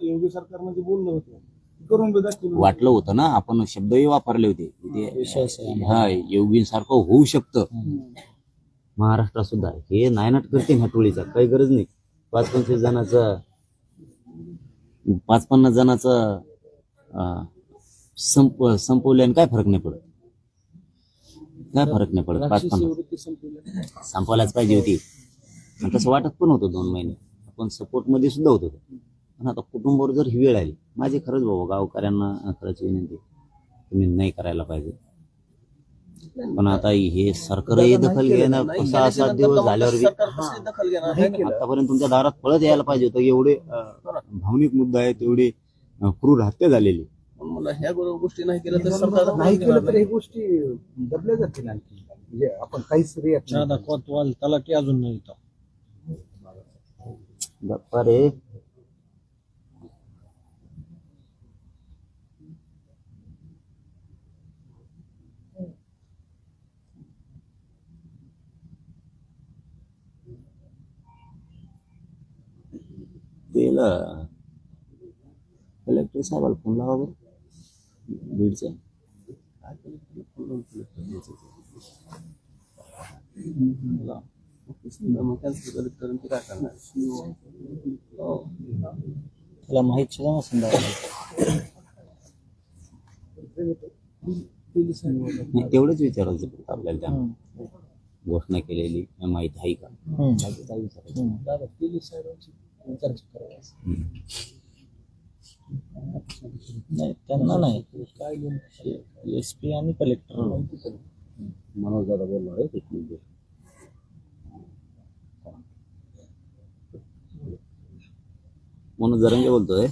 योगी सरकारमध्ये बोललं होतं, करून बी दाखवलं. वाटलं होतं ना, आपण शब्दही वापरले होते ते. हा, योगींसारखं होऊ शकतं महाराष्ट्रात सुद्धा. हे नायनाट करते ह्या टोळीचा काही गरज नाही. 5-25 जणांचा 50 जणांचा संपवल्याने काय फरक नाही पडत. काय फरक नाही पडत. 5-50 संपवायलाच पाहिजे होती. आणि तसं वाटत पण होतं 2 महिने आपण सपोर्ट मध्ये सुद्धा होतो. पण आता कुटुंबावर जर ही वेळ आली, माझी खरंच बाबा गावकऱ्यांना खरंच विनंती, तुम्ही नाही करायला पाहिजे. पण आता हे सरकारही दखल घेणार. 6-7 दिवस झाल्यावर आतापर्यंत तुमच्या दारात पळत यायला पाहिजे होतं. एवढे भावनिक मुद्दा आहेत, एवढे क्रूर हत्या झालेली. मला ह्या गोष्टी नाही केल्या तर सरकार नाही केलं तर हे गोष्टी दबल्या जातील आणखी. म्हणजे आपण काहीच दाखवत त्याला की अजून नाही येतो. गप्पा रे. तेला कलेक्टर साहेबाला फोन लावा बरं बीडचा. त्याला माहित सुद्धा नसेल. तेवढंच विचारायचं आपल्याला. त्यांना घोषणा केलेली माहिती आहे का? नाही, त्यांना नाही. एसपी आणि कलेक्टर मनोज दादा बोलणार आहे. मनोज जरंगे बोलतोय.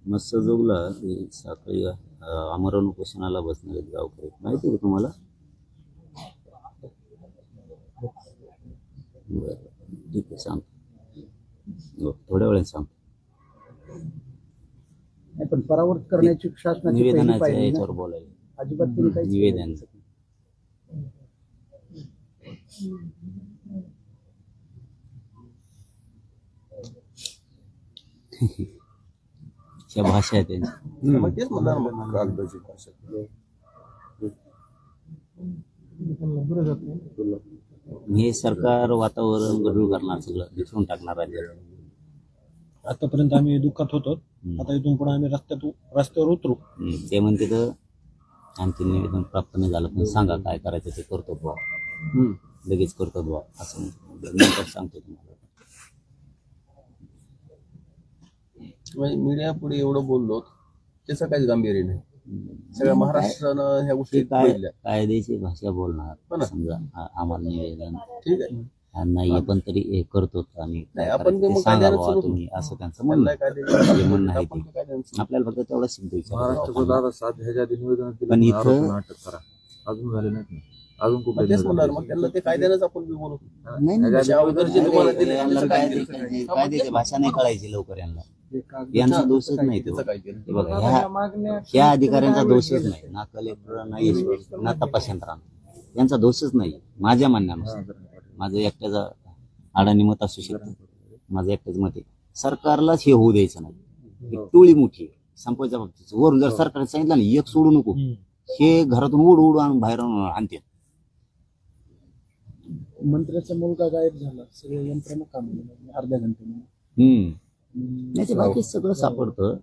मत्स्यजोगला सकाळी आमरण उपोषणाला बसणार आहेत गावकरी. माहिती आहे का तुम्हाला? बरं, ठीक आहे, सांगतो. थोड्या वेळाने सांगतो. पण परावर्त करण्याची शासनाची निवेदनाच्या याच्यावर बोलायला अजिबात तरी काही निवेदनाचं. त्या भाषा आहे त्यांची. हे सरकार वातावरण गढूळ करणार, सगळं दिसून टाकणार राज्यात. आतापर्यंत आम्ही दुःखात होतो, आता इथून पुढे आम्ही रस्त्यावर उतरू. ते म्हणते तर आणखी निवेदन प्राप्त नाही झालं, पण सांगा काय करायचं ते करतो बुवा. लगेच करतो बुवा असं नंतर सांगतो तुम्हाला. मीडिया पुढे एवढं बोललो त्याचं काहीच गांभीर्य नाही. सगळ्या महाराष्ट्रानं ह्या गोष्टी कायद्याची भाषा बोलणार. समजा आम्हाला निवेदन ठीक आहे नाही, पण तरी हे करतो आम्ही, आपण सांगा बाबा तुम्ही, असं त्यांचं म्हणणं आहे. आपल्याला फक्त तेवढा शब्द विचारायचा. पण इथं अजून झाले नाही. अजून कुठे कायद्यानेच आपण बोलू. कायद्याची भाषा नाही कळायची लवकर यांना. यांचा दोषच नाही तो. बघा, ह्या अधिकाऱ्यांचा दोषच नाही, ना कलेक्टर ना एसपी ना तपास यंत्रणा, यांचा दोषच नाही माझ्या म्हणण्यानुसार. माझं एकट्याचा अडाणी मत असू शकतं, माझं एकट्याच मत आहे. सरकारलाच हे होऊ द्यायचं नाही. एक टोळी मोठी संपवायच्या बाबतीत वरून जर सरकारने सांगितलं ना एक सोडू नको, हे घरातून उडू आणून बाहेर आणते. मंत्र्याचा मुलगा गायब झाला, सगळ्या यंत्रणा काम केलं अर्ध्या घंट्यामध्ये. नाही, बाकी सगळं सापडतं.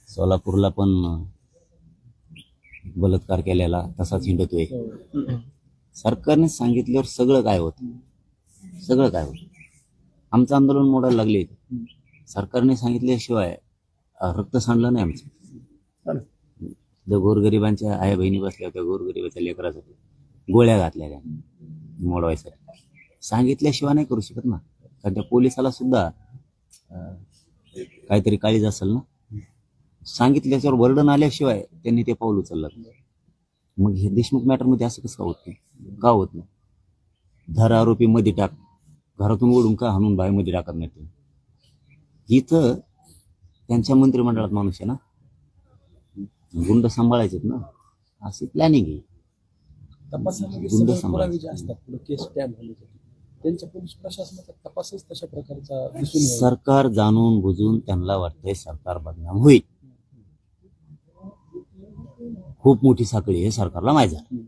सोलापूरला पण बलात्कार केलेला तसाच हिंडतोय. सरकारने सांगितल्यावर सगळं काय होत, सगळं काय होत. आमचं आंदोलन मोडायला लागले. सरकारने सांगितल्याशिवाय रक्त सांडलं नाही आमचं. गोरगरिबांच्या आया बहिणी बसल्या होत्या, गोरगरिबाच्या लेकरासाठी गोळ्या घातल्या त्या मोडवायसाठी. सांगितल्याशिवाय नाही करू शकत ना, कारण त्या पोलिसाला सुद्धा काहीतरी काळीज असेल ना. सांगितल्याच्यावर बर्डन आल्याशिवाय त्यांनी ते पाऊल उचललं. मग हे देशमुख मॅटरमध्ये असं कसं होत नाही, का होत नाही? धर आरोपी मध्ये टाक, घरातून ओढून का हाणून बाहेमध्ये टाकत नाही तुम्ही? इथं त्यांच्या मंत्रिमंडळात माणूस आहे ना, गुंड सांभाळायचेत ना, अशी प्लॅनिंग आहे. तपासामध्ये गुंड सगळे सांभाळायचे. पुरावे जे असतात, पुढे केस टॅब झाली त्यांच्या पोलीस प्रशासनाचा तपासच तशा प्रकारचा दिसून येईल. सरकार जाणून बुजून त्यांना वाटतंय सरकार बदनाम होईल. खूप मोठी साखळी हे सरकारला माहित झालं.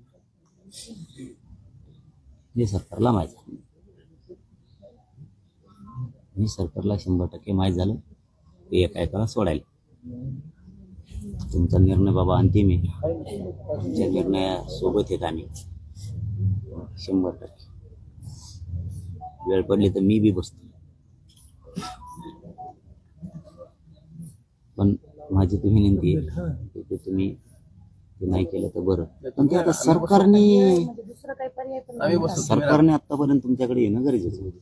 हे सरकारला माहित झालं. हे सरकारला 100% माहित झालं ते एका एकाला सोडायला. तुमचा निर्णय बाबा अंतिम आहे. तुमच्या निर्णयासोबत आहेत आम्ही 100%. वेळ पडली तर मी बी बसतो. पण माझी तुम्ही विनंती आहे की तुम्ही ते नाही केलं तर बरं. पण ते आता सरकारने आम्ही बसतो, सरकारने आतापर्यंत तुमच्याकडे येणं गरजेचं होतं.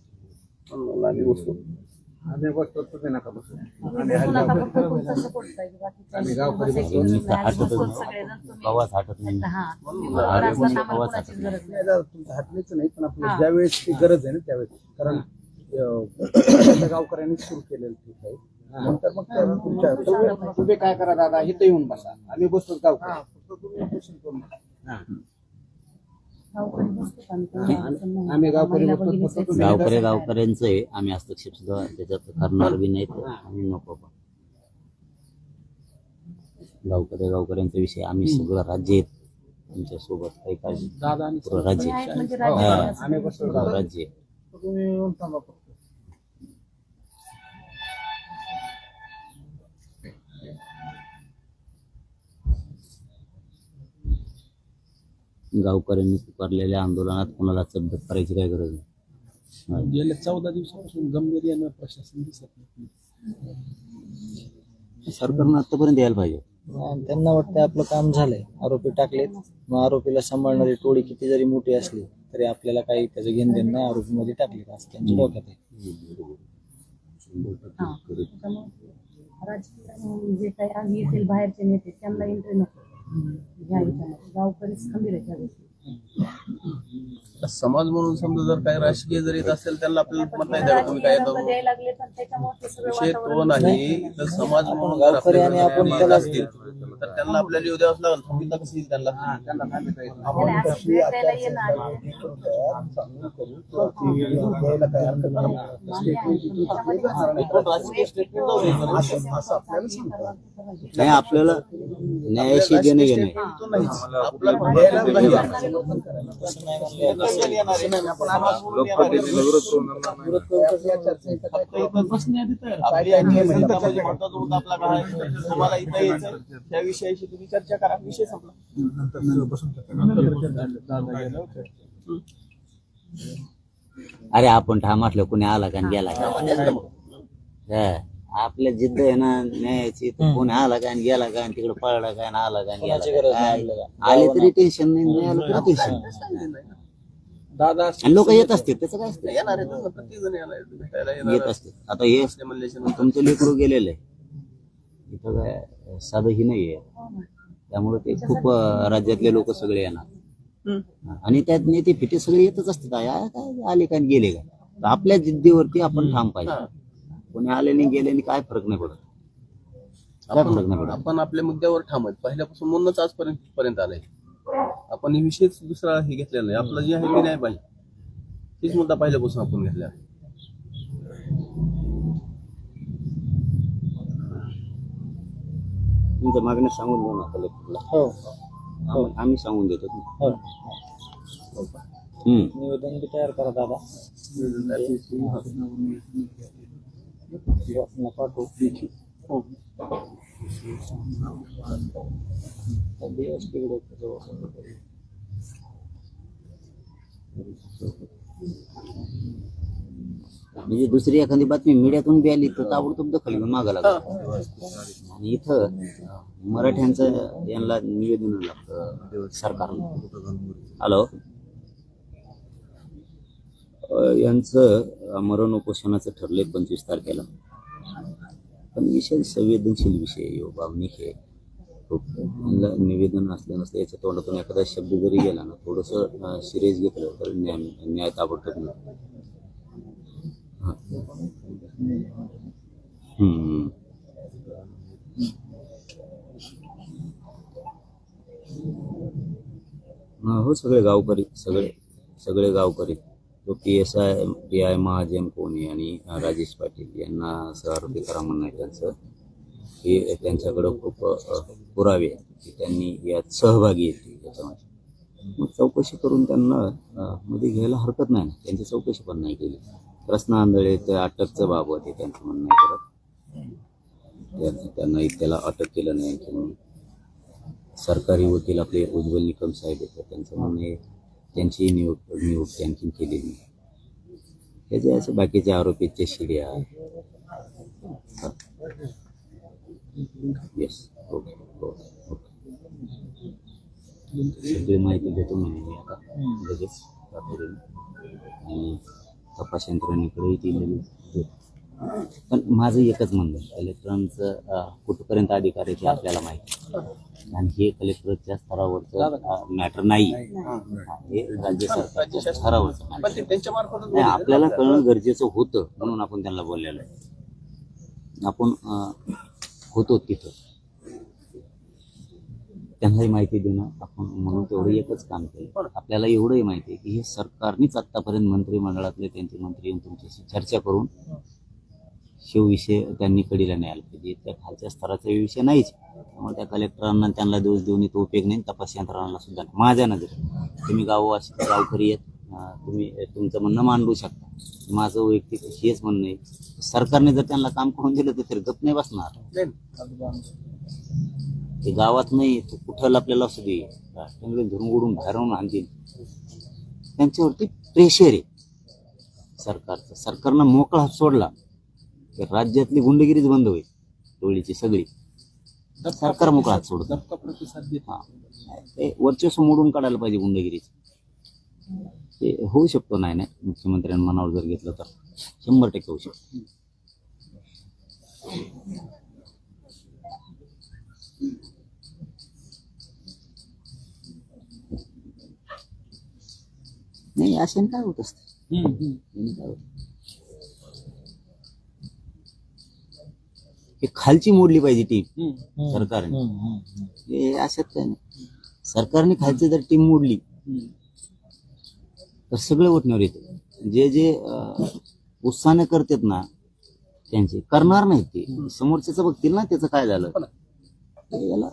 आम्ही बसतो. प्रवास हटत नाही. तुमचं हटण्याचं नाही, पण आपल्याला ज्यावेळेस ती गरज आहे ना त्यावेळेस, कारण त्या गावकऱ्यांनी सुरू केलेलं ठीक आहे. नंतर मग तुम्ही काय करा दादा, इथं येऊन बसा, आम्ही बसतो गावकरी. आम्ही गावकरी बसतो. गावकऱ्यांचं आहे. आम्ही हस्तक्षेप सुद्धा त्याच्यात करणार बी नाहीत आणि नको पण. गावकऱ्यांचा विषय आम्ही सगळं राज्य आहेत तुमच्या सोबत. काही काळजी दादा आणि पुरं राज्य आम्ही बसतो. राज्य तुम्ही येऊन थांबा फक्त. गावकऱ्यांनी पुकारलेल्या आंदोलनात कोणाला चब्बत करायची काही गरज नाही. गेल्या 14 दिवसापासून गंभीर्यानं प्रशासन दिसत नाही. सरकारनं आतापर्यंत यायला पाहिजे. त्यांना वाटतं आपलं काम झालंय, आरोपी टाकलेत, मग आरोपीला सांभाळणारी टोळी किती जरी मोठी असली तरी आपल्याला काही त्याचं घेणं देणं नाही, आरोपी मध्ये टाकले असं त्यांच्या डोक्यात आहे. राजकीय जे काही आम्ही येथील बाहेरचे नेते त्यांना एंट्री नको. गावकरीच खंबीर आहे त्या गोष्टी. समाज म्हणून समजा जर काही राजकीय जर येत असेल त्यांना आपल्याला मत नाही द्यावं. तुम्ही काय येतो द्यायला लागले पण त्याच्यामुळे ते सगळं विषय तो वातावरण नाही. तर समाज म्हणून जर गावकरी आणि आपल्याला आपण येत त्याला असतील तर त्यांना आपल्याला येऊ द्यावंच लागेल. थांबिता कसं येईल त्यांना? त्याला असं भेटायला येणार. नाही आपल्याला न्यायाशी देणं घेणं आहे. त्या विषयाशी तुम्ही चर्चा करा, विषय संपला. अरे आपण ठाम असलं कोणी आला का आणि गेला का? आपल्या जिद्द आहे ना न्यायाची. तर कोणी आला का आणि गेला का आणि तिकडे पळला का आणि आला का आणि गेला का? आले तरी टेन्शन नाही, नाही आलं तरी टेन्शन. दादा लोक येत असते त्याचं काय असतं. येणार आहे तसं प्रत्येक जण येणार भेटायला येत येणार असते. आता हे म्हणल्याच्या तुमचं लेकरू गेलेलं आहे इथं, काय साधं ही नाहीये. त्यामुळे ते खूप राज्यातले लोक सगळे येणार आणि त्यात नेते फिटे सगळे येतच असतात. आले का गेले का? तर आपल्या जिद्दीवरती आपण ठाम पाहिजे. कोणी आले नाही गेले नाही काय फरक नाही पडत. काय फरक नाही पडत. आपण आपल्या मुद्द्यावर ठाम आहेत पहिल्यापासून, म्हणूनच आजपर्यंत आलाय. आपण हे विषयच दुसरा हे घेतलेला नाही. आपलं जे आहे ते नाही पाहिजे तीच मुद्दा पहिल्यापासून आपण घेतला आहे. तुमच्या मागण्या सांगून देऊ ना कलेक्टरला. हो, आम्ही सांगून देतो. हो. निवेदन बी तयार करा दादा. पाठवू. म्हणजे दुसरी एखादी बातमी मीडियातून बी आली तर ताबडतोब दखल घेऊन मागा लागतो. आणि इथं मराठ्यांचं यांना निवेदन लागतं सरकारला. हॅलो, यांचं मरण उपोषणाचं ठरलंय 25 तारखेला. पण विषय संवेदनशील विषय आहे, भावनिक आहे. निवेदन असलं नसलं याच्या तोंडातून एखादा शब्द जरी गेला ना, थोडस सिरियस घेतलं तर न्याय ताबडतोब मिळतो. हो, सगळे गावकरी, सगळे गावकरी तो PI महाजन कोणी आणि राजेश पाटील यांना असं आरोपी करा म्हणणं आहे त्यांचं. हे त्यांच्याकडं खूप पुरावे आहेत की त्यांनी यात सहभागी आहेत त्याच्यामध्ये. मग चौकशी करून त्यांना मध्ये घ्यायला हरकत नाही ना. त्यांची चौकशी पण नाही केली. प्रश्न आंधळे ते अटकचं बाबत आहे त्यांचं म्हणणं आहे करत. त्यांना त्याला अटक केलं नाही म्हणून सरकारी वकील आपले उज्ज्वल निकम साहेब आहेत, त्यांचं म्हणणं आहे त्यांची नियुक्ती आणखीन केलेली नाही. त्याचे असे बाकीचे आरोपीचे शिड्या. Yes, okay okay. सगळी माहिती देतो म्हणे मी आता लगेच तातडीने आणि तपास यंत्रणेकडेही ती लगेच देतो. पण माझं एकच म्हणणं आहे, कलेक्टरांचं कुठपर्यंत अधिकार आहे ते आपल्याला माहिती आहे. आणि हे कलेक्टरच्या स्तरावरचं मॅटर नाही, हे राज्य सरकारच्या स्तरावरचं matter पण ते त्यांच्या मार्फतच नाही. आपल्याला कळणं गरजेचं होतं म्हणून आपण त्यांना बोललेलं आहे. आपण होतो तिथं, त्यांनाही माहिती देणं आपण म्हणून तेवढं एकच काम केलं. आपल्याला एवढंही माहिती आहे की हे सरकारनेच आतापर्यंत मंत्रिमंडळातले त्यांचे मंत्री येऊन तुमच्याशी चर्चा करून शिवविषय त्यांनी कडीला न्यायला पाहिजे. त्या खालच्या स्तराचा विषय नाहीच. त्यामुळे त्या कलेक्टरांना त्यांना दोष देऊन तो उपयोग नाही. तपास यंत्रणांना सुद्धा नाही. माझ्या नजरेत तुम्ही गाववासी गावकरी आहेत, तुम्ही तुमचं म्हणणं मांडू शकता. माझं वैयक्तिक हेच म्हणणं आहे, सरकारने जर त्यांना काम करून दिलं तर गप नाही बसणार. ते गावात नाही, तो कुठं आपल्याला असू दे चांगले धरून उडून बाहेरून आणतील. त्यांच्यावरती प्रेशर आहे सरकारचं. सरकारनं मोकळा हात सोडला तर राज्यातली गुंडगिरीच बंद होईल, टोळीची सगळी. सरकार मोकळा हात सोडत ते वर्चस्व मोडून काढायला पाहिजे गुंडगिरीच. ते होऊ शकतो. नाही मुख्यमंत्र्यांनी मनावर जर घेतलं तर 100% होऊ शकतो. नाही अशाने काय होत असतं. काय होत हे खालची मोडली पाहिजे टीम सरकारने. हे अशात काय नाही. सरकारने खालची जर टीम मोडली तर सगळे वटण्यावर येते. जे जे उत्साहाने करतात ना त्यांचे करणार नाहीत. ते समोरच्याच बघतील ना त्याचं काय झालं. याला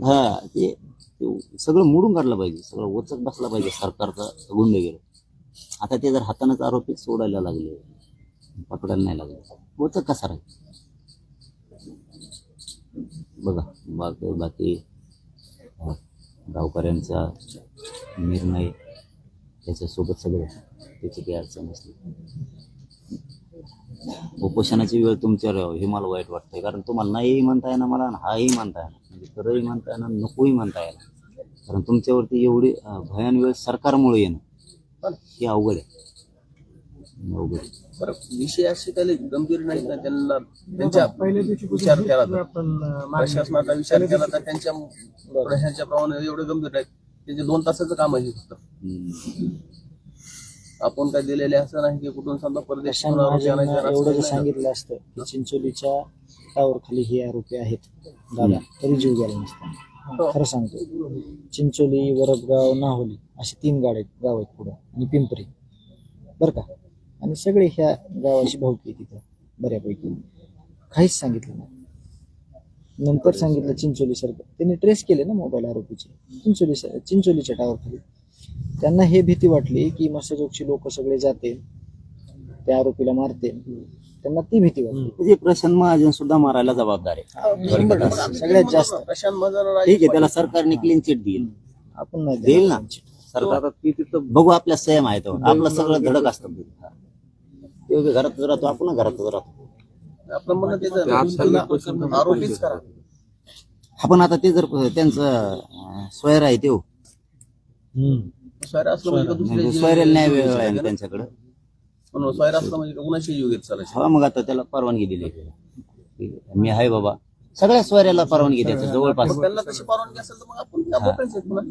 हा ते सगळं मोडून काढलं पाहिजे. सगळं वचक बसला पाहिजे सरकारचा गुंडगिरी. आता ते जर हातानंच आरोपी सोडायला लागले, पकडायला नाही लागले, वचक कसा राहील बघा. बाकी गावकऱ्यांचा निर्णय त्याच्यासोबत सगळं त्याची काही अडचण नसते. उपोषणाची वेळ तुमच्यावर यावं हे मला वाईट वाटतंय. कारण तुम्हाला नाहीही म्हणता येणार मला, हाही म्हणता येणार, म्हणजे खरंही म्हणता येणार, नकोही म्हणता येणार. कारण तुमच्यावरती एवढी भयान वेळ सरकारमुळे येणं हे अवघड आहे. अवघड आहे. बरं, विषय असे काही गंभीर नाही का? त्यांना त्यांच्या विचार केला तर प्रशासनाचा विचार केला तर त्यांच्या प्रशासनाच्या प्रमाणे एवढं गंभीर नाही. त्यांचे 2 तासाचं काम आहे फक्त. आपण काय दिलेले असं नाही की कुठून समजा परदेश एवढं जर सांगितलं असतं की चिंचोलीच्या टावर खाली हे आरोपी आहेत दादा, तरी जीव गेला नसता. खरं सांगतो, चिंचोली, वरदगाव, नाहोली असे 3 गाव आहेत पुढं, आणि पिंपरी बरं का. आणि सगळे ह्या गावाची भावकी आहे तिथं बऱ्यापैकी. काहीच सांगितलं नाही. नंतर सांगितलं चिंचोली सरकार. त्यांनी ट्रेस केले ना मोबाईल आरोपीचे चिंचोलीच्या टावर खाली. त्यांना हे भीती वाटली की मसाजोगची लोक सगळे जाते, त्या आरोपीला मारते. त्यांना ती भीती वाटली. म्हणजे प्रशांत महाजन सुद्धा मारायला जबाबदार आहे सगळ्यात जास्त. प्रशांत महाजन ठीक आहे, त्याला सरकारने क्लीन चिट देईल. आपण नाही देईल ना सरकार. बघू आपल्या संयम आहे तो. आपलं सगळं धडक असतं. ते घरात राहतो, आपण घरातच राहतो. आपलं म्हणणं त्याचं आरोपीच करा. आपण आता ते जर त्यांचं स्वैर आहे ते स्वैर असलं म्हणजे दुसऱ्या स्वैराला न्याय वेळ आहे ना त्यांच्याकडे. स्वैर असलं म्हणजे कुणाशी जीव घेत चालायचं. हा, मग आता त्याला परवानगी दिली. मी आहे बाबा, सगळ्या स्वैराला परवानगी द्यायचं जवळपास. त्यांना तशी परवानगी असेल तर मग आपण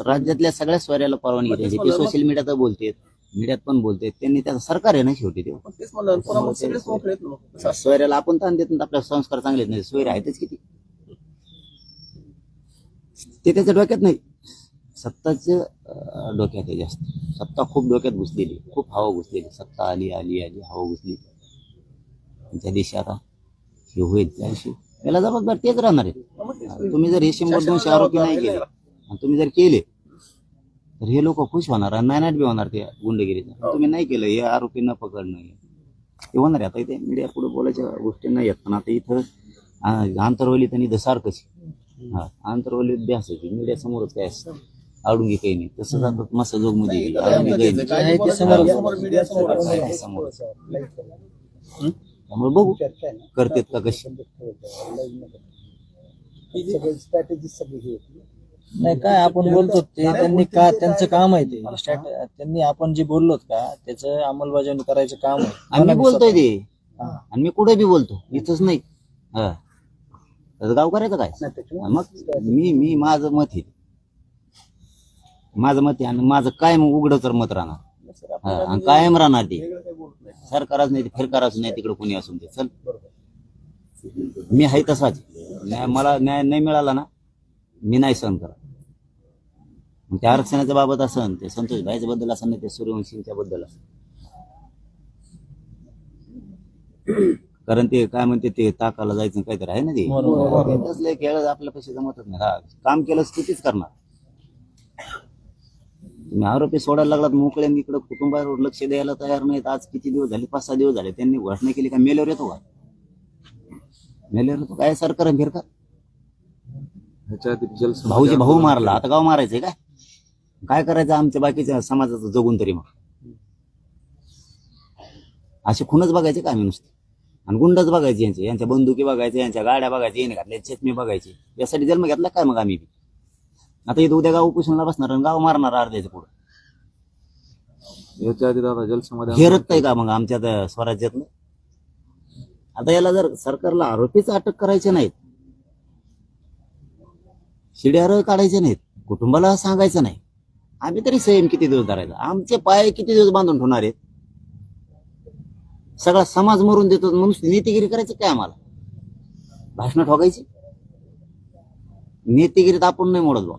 राज्यातल्या सगळ्या स्वैराला परवानगी द्यायची. ते सोशल मीडियात बोलतेत, मीडियात पण बोलतेत. त्यांनी त्याचं सरकार आहे ना शेवटी. तेच म्हणलं, सगळेच मोकळे आहेत ना. स्वैराला आपण ताण देत नाही. आपल्या संस्कार चांगले नाही. स्वैर आहेतच किती, ते त्याच्या डोक्यात नाही. सत्ताच डोक्यात आहे जास्त. सत्ता खूप डोक्यात घुसलेली, खूप हवा घुसलेली. सत्ता आली आली आली, हवा घुसली. त्या दिवशी आता हे होईल त्या दिवशी याला जबाबदार तेच राहणार आहे. तुम्ही जर हे 100-200 आरोपी नाही केले आणि तुम्ही जर केले तर हे लोक खुश होणार आणि नायनाट बी होणार त्या गुंडगिरीचा. तुम्ही नाही केलं, हे आरोपी न पकडणं ते होणार आहे. आता इथे मीडिया पुढे बोलायच्या गोष्टी नाही आहेत, पण आता इथं आंतरवलीत आणि सारखंच हा आंतरवलीत बी असायची मीडिया समोरच काय असतं आवडून काही नाही. तसंच आता मस्त जोग मध्ये गेली समोर. त्यामुळे बघू करतेत का कशी. स्ट्रॅटेजी सगळी ही होती. नाही काय आपण बोलतो ते त्यांनी का त्यांचं काम आहे ते त्यांनी आपण जे बोललोत का त्याचं अंमलबजावणी करायचं काम आहे. आम्ही बोलतोय ते आणि मी कुठे बी बोलतो, इथंच नाही. हा गाव करायचं काय मग मी माझं मत आहे, माझं मत आहे आणि माझं कायम उघडं तर मत राहणार आणि कायम राहणार ते. सरकारच नाही, फिरकाराच नाही, तिकडे कोणी असून ते चल मी आहे तसाच. मला न्याय नाही मिळाला ना, मी नाही सहन करत. मग त्या आरक्षणाच्या बाबत असन, ते संतोष भाईच्या बद्दल असन, नाही ते सूर्यवंशींच्या बद्दल असन. कारण ते काय म्हणते ते ताकाला जायचं काहीतरी आहे ना ते तसले खेळ आपल्या पैसे जमतच नाही. हा काम केलं कितीच करणार. तुम्ही आरोपी सोडायला लागलात मोकळ्यांनी, इकडं कुटुंबावर लक्ष द्यायला तयार नाहीत. आज किती दिवस झाले, 5-6 दिवस झाले त्यांनी घोषणा केली का मेल्यावर येतो का, मेल्यावर येतो काय सरकार फिरका. भाऊचे भाऊ मारला, आता गाव मारायचंय काय करायचं आमच्या बाकीच्या समाजाचं जगून तरी. मग असे खूनच बघायचे का आम्ही नुसते, आणि गुंडच बघायचे यांचे, यांच्या बंदुकी बघायचे, यांच्या गाड्या बघायचे, येणे घातले चेतमी बघायचे. यासाठी जन्म घेतला काय मग आम्ही बी. आता इथं उद्या गाव उपोषणाला बसणार आणि गाव मारणार अर्ध्याच्या पुढे. हे रक्त आहे का मग आमच्या स्वराज्यातलं. आता याला जर सरकारला आरोपीच अटक करायचे नाहीत, शिड्यार काढायचे नाहीत, कुटुंबाला सांगायचं नाही, आम्ही तरी संयम किती दिवस धरायचा. आमचे पाय किती दिवस बांधून ठेवणार आहेत. सगळा समाज मरून देतो म्हणून नीतिगिरी करायची काय आम्हाला, भाषणं ठोकायची. नीतिगिरीत आपण नाही मोडत बा.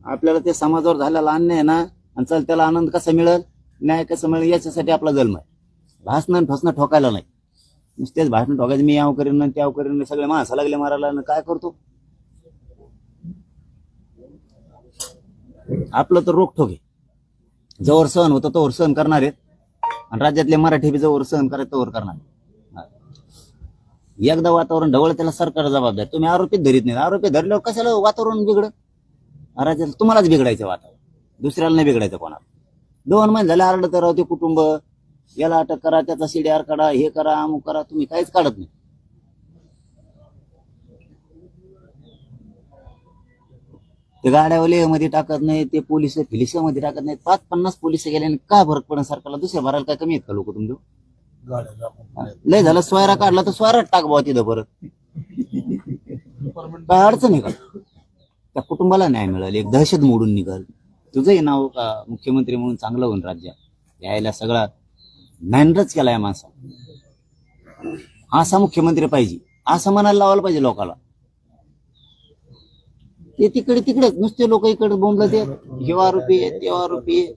आपल्याला ते समाजावर झालेला अन्याय आहे ना, आणि चल त्याला आनंद कसा मिळेल, न्याय कसा मिळेल, याच्यासाठी आपला जन्म आहे. भाषणं ठोसणं ठोकायला नाही, नुसतेच भाषण ठोकायचं. मी याव करीन त्याव करीन, सगळे माणसा लागले मारायला, काय करतो आपलं तर रोखठोक आहे. जवळ सहन होतं तोवर सहन करणार आहेत, आणि राज्यातले मराठी बी जवळ सहन करायचं तोवर करणार. एकदा वातावरण ढवळ त्याला सरकार जबाबदार. तुम्ही आरोपीत धरीत नाही, आरोपी धरल्यावर कशाला वातावरण बिघडत. राज्यात तुम्हालाच बिघडायचं वातावरण, दुसऱ्याला नाही बिघडायचं कोणाला. 2 महिने झाले आरडत राहते कुटुंब, याला अटक करा, त्याचा सीडीआर काढा, हे करा, अमुक करा, तुम्ही काहीच काढत नाही. ते गाड्यावाले मध्ये टाकत नाही, ते पोलिस मध्ये टाकत नाहीत. 5-50 पोलिस गेल्याने काय फरक पडेल सरकारला. दुसऱ्या भरायला काय कमी आहेत का लोक तुमचे. लय झालं स्वायरा काढला तर स्वारात टाक बुवा तिथं परत, काय अडचण आहे का. त्या कुटुंबाला न्याय मिळाल, एक दहशत मोडून निघाल. तुझंही नाव का मुख्यमंत्री म्हणून चांगलं होऊन राज्यात यायला सगळा मॅनरच केला या माणसा. असा मुख्यमंत्री पाहिजे असं म्हणायला लावायला पाहिजे लोकांना. ते तिकडेच नुसते लोक इकडे बोंबलं, ते हे आरोपी आहे, ते आरोपी आहे,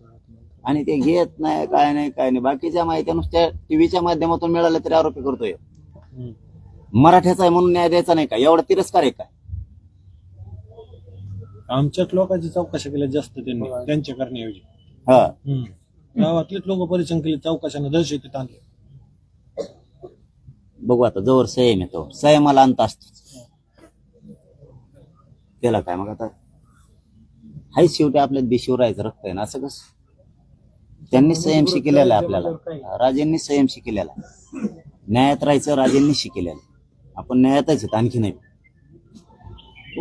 आणि ते घेत नाही काय नाही. बाकीच्या माहित्या नुसत्या टीव्हीच्या माध्यमातून मिळाल्या तरी आरोपी करतोय. मराठ्याचा आहे म्हणून न्याय द्यायचा नाही का, एवढा तिरस्कार आहे काय. आमच्याच लोकांची चौकशा केल्या जास्त त्यांनी, त्यांच्या करण्याऐवजी. हा गावातलेच लोक परेशान केले, चौकशाने दहशतीत आणले. बघू आता जवळ संयम येतो, संयमाला अंत असतो त्याला काय. मग आता हाय शेवटी आपल्यात बेशिवरायचं रक्त आहे ना, असं कसं. त्यांनी संयम शिकलेला आहे आपल्याला, राजेंनी संयम शिकलेला, न्यायात राहायचं राजेंनी शिकलेलं. आपण न्यायातच आहेत आणखी नाही.